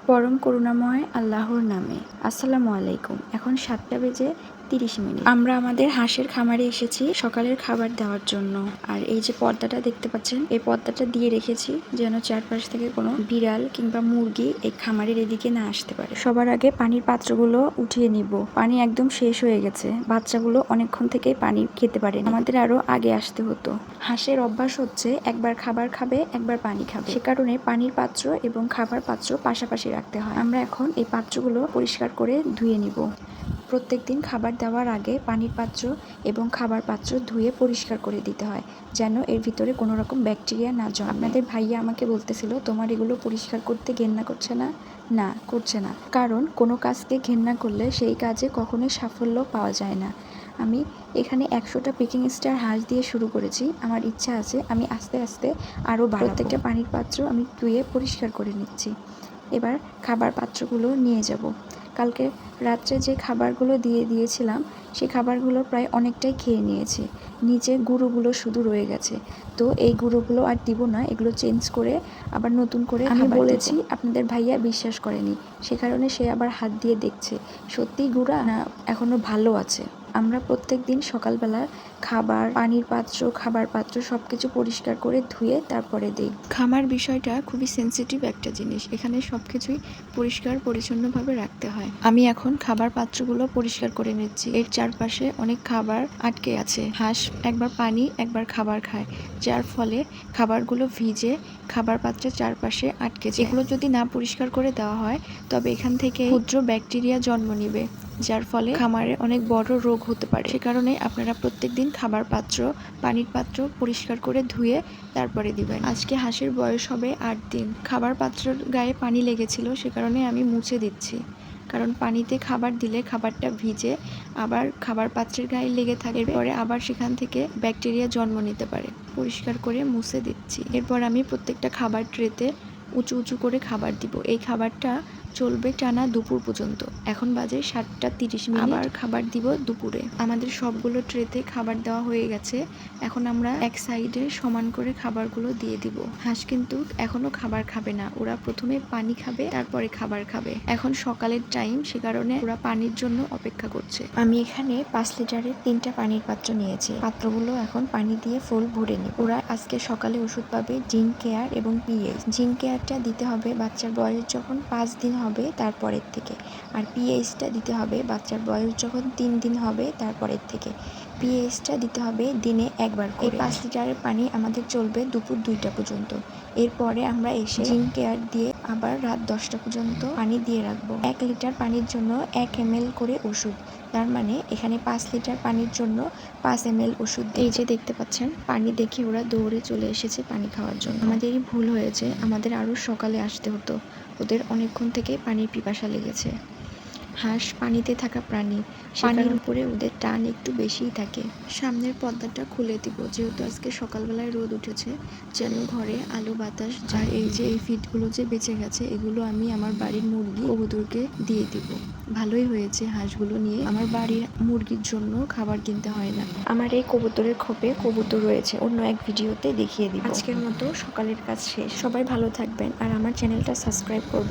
পরম করুণাময় আল্লাহর নামে। আসসালামু আলাইকুম। এখন 7:30 আমরা আমাদের হাঁসের খামারে এসেছি সকালের খাবার দেওয়ার জন্য। আর এই যে পর্দাটা দেখতে পাচ্ছেন, এই পর্দাটা দিয়ে রেখেছি যেন চারপাশ থেকে কোনো বিড়াল কিংবা মুরগি এই খামারের এদিকে না আসতে পারে। সবার আগে পানির পাত্রগুলো উঠিয়ে নিব। পানি একদম শেষ হয়ে গেছে, বাচ্চাগুলো অনেকক্ষণ থেকেই পানি খেতে পারে, আমাদের আরো আগে আসতে হতো। হাঁসের অভ্যাস হচ্ছে একবার খাবার খাবে, একবার পানি খাবে। সে কারণে পানির পাত্র এবং খাবার পাত্র পাশাপাশি রাখতে হয়। আমরা এখন এই পাত্রগুলো পরিষ্কার করে ধুয়ে নিব। প্রত্যেকদিন খাবার দেওয়ার আগে পানির পাত্র এবং খাবার পাত্র ধুয়ে পরিষ্কার করে দিতে হয়, যেন এর ভিতরে কোনো রকম ব্যাকটেরিয়া না জন্মায়। আপনাদের ভাইয়া আমাকে বলতেছিল, তোমার এগুলো পরিষ্কার করতে ঘেন্না করছে না? না, করছে না, কারণ কোনো কাজকে ঘেন্না করলে সেই কাজে কখনোই সাফল্য পাওয়া যায় না। আমি এখানে 100টা পিকিং স্টার হাঁস দিয়ে শুরু করেছি। আমার ইচ্ছা আছে আমি আস্তে আস্তে আরও প্রত্যেকটা পানির পাত্র আমি ধুয়ে পরিষ্কার করে নিচ্ছি। এবার খাবার পাত্রগুলো নিয়ে যাব। কালকে রাত্রে যে খাবারগুলো দিয়েছিলাম সেই খাবারগুলো প্রায় অনেকটাই খেয়ে নিয়েছে, নিচে গুঁড়োগুলো শুধু রয়ে গেছে। তো এই গুঁড়োগুলো আর দিব না, এগুলো চেঞ্জ করে আবার নতুন করে আমি বলেছি। আপনাদের ভাইয়া বিশ্বাস করেনি, সে কারণে সে আবার হাত দিয়ে দেখছে সত্যিই গুঁড়া না এখনো ভালো আছে। আমরা প্রত্যেক দিন সকালবেলা খাবার, পানির পাত্র, খাবার পাত্র সবকিছু পরিষ্কার করে ধুয়ে তারপরে দিই। খামার বিষয়টা খুবই সেন্সিটিভ একটা জিনিস, এখানে সবকিছুই পরিষ্কার পরিচ্ছন্নভাবে রাখতে হয়। আমি এখন খাবার পাত্রগুলো পরিষ্কার করে নিচ্ছি। এর চারপাশে অনেক খাবার আটকে আছে। হাঁস একবার পানি একবার খাবার খায়, যার ফলে খাবারগুলো ভিজে খাবার পাত্রের চারপাশে আটকে যায়। এগুলো যদি না পরিষ্কার করে দেওয়া হয় তবে এখান থেকে ক্ষুদ্র ব্যাকটেরিয়া জন্ম নিবে, যার ফলে খামারে অনেক বড় রোগ হতে পারে। সে কারণে আপনারা প্রত্যেকদিন খাবার পাত্র, পানির পাত্র পরিষ্কার করে ধুয়ে তারপরে দিবেন। আজকে হাঁসের বয়স হবে 8 দিন। খাবার পাত্রের গায়ে পানি লেগেছিল, সে কারণে আমি মুছে দিচ্ছি, কারণ পানিতে খাবার দিলে খাবারটা ভিজে আবার খাবার পাত্রের গায়ে লেগে থাকে, এরপরে আবার সেখান থেকে ব্যাকটেরিয়া জন্ম নিতে পারে। পরিষ্কার করে মুছে দিচ্ছি। এরপর আমি প্রত্যেকটা খাবার ট্রেতে উঁচু উঁচু করে খাবার দিব। এই খাবারটা চলবে টানা দুপুর পর্যন্ত। এখন বাজে 7:30। আবার খাবার দিব দুপুরে। আমাদের সবগুলো ট্রেতে খাবার দেওয়া হয়ে গেছে। এখন আমরা এক সাইডে সমান করে খাবারগুলো দিয়ে দিব। হাঁস কিন্তু এখনো খাবার খাবে না, ওরা প্রথমে পানি খাবে তারপরে খাবার খাবে। এখন সকালের টাইম, সে কারণে ওরা পানির জন্য অপেক্ষা করছে। আমি এখানে 5 লিটারের 3টা পানির পাত্র নিয়েছি। পাত্রগুলো এখন পানি দিয়ে ফুল ভরে নিই। ওরা আজকে সকালে ওষুধ পাবে জিঙ্ক কেয়ার এবং পিএইচ। জিঙ্ক কেয়ারটা দিতে হবে বাচ্চার বয়স যখন 5 দিন হবে তারপরের থেকে, আর পিএইচটা দিতে হবে বাচ্চার বয়স যখন 3 দিন হবে তারপরের থেকে। পিএইচটা দিতে হবে দিনে একবার করে। এই 5 লিটারের পানি আমাদের চলবে দুপুর 2টা পর্যন্ত। এরপরে আমরা এসে জিঙ্ক কেয়ার দিয়ে আবার রাত 10টা পর্যন্ত পানি দিয়ে রাখবো। 1 লিটার পানির জন্য 1 ml করে ওষুধ, তার মানে এখানে 5 লিটার পানির জন্য 5 ml ওষুধ। এই যে দেখতে পাচ্ছেন, পানি দেখে ওরা দৌড়ে চলে এসেছে পানি খাওয়ার জন্য। আমাদেরই ভুল হয়েছে, আমাদের আরও সকালে আসতে হতো, ওদের অনেকক্ষণ থেকে পানির পিপাসা লেগেছে। হাঁস পানিতে থাকা প্রাণী, পানির উপরে ওদের টান একটু বেশিই থাকে। সামনের পর্দাটা খুলে দিব, যেহেতু আজকে সকালবেলায় রোদ উঠেছে, যেন ঘরে আলো বাতাস যায়। এই যে এই ফিডগুলো যে বেঁচে গেছে, এগুলো আমি আমার বাড়ির মুরগি কবুতরকে দিয়ে দিব। ভালোই হয়েছে, হাঁসগুলো নিয়ে আমার বাড়ির মুরগির জন্য খাবার কিনতে হয় না। আমার এই কবুতরের খোপে কবুতর রয়েছে, অন্য এক ভিডিওতে দেখিয়ে দিব। আজকের মতো সকালের কাজ শেষ। সবাই ভালো থাকবেন আর আমার চ্যানেলটা সাবস্ক্রাইব করবেন।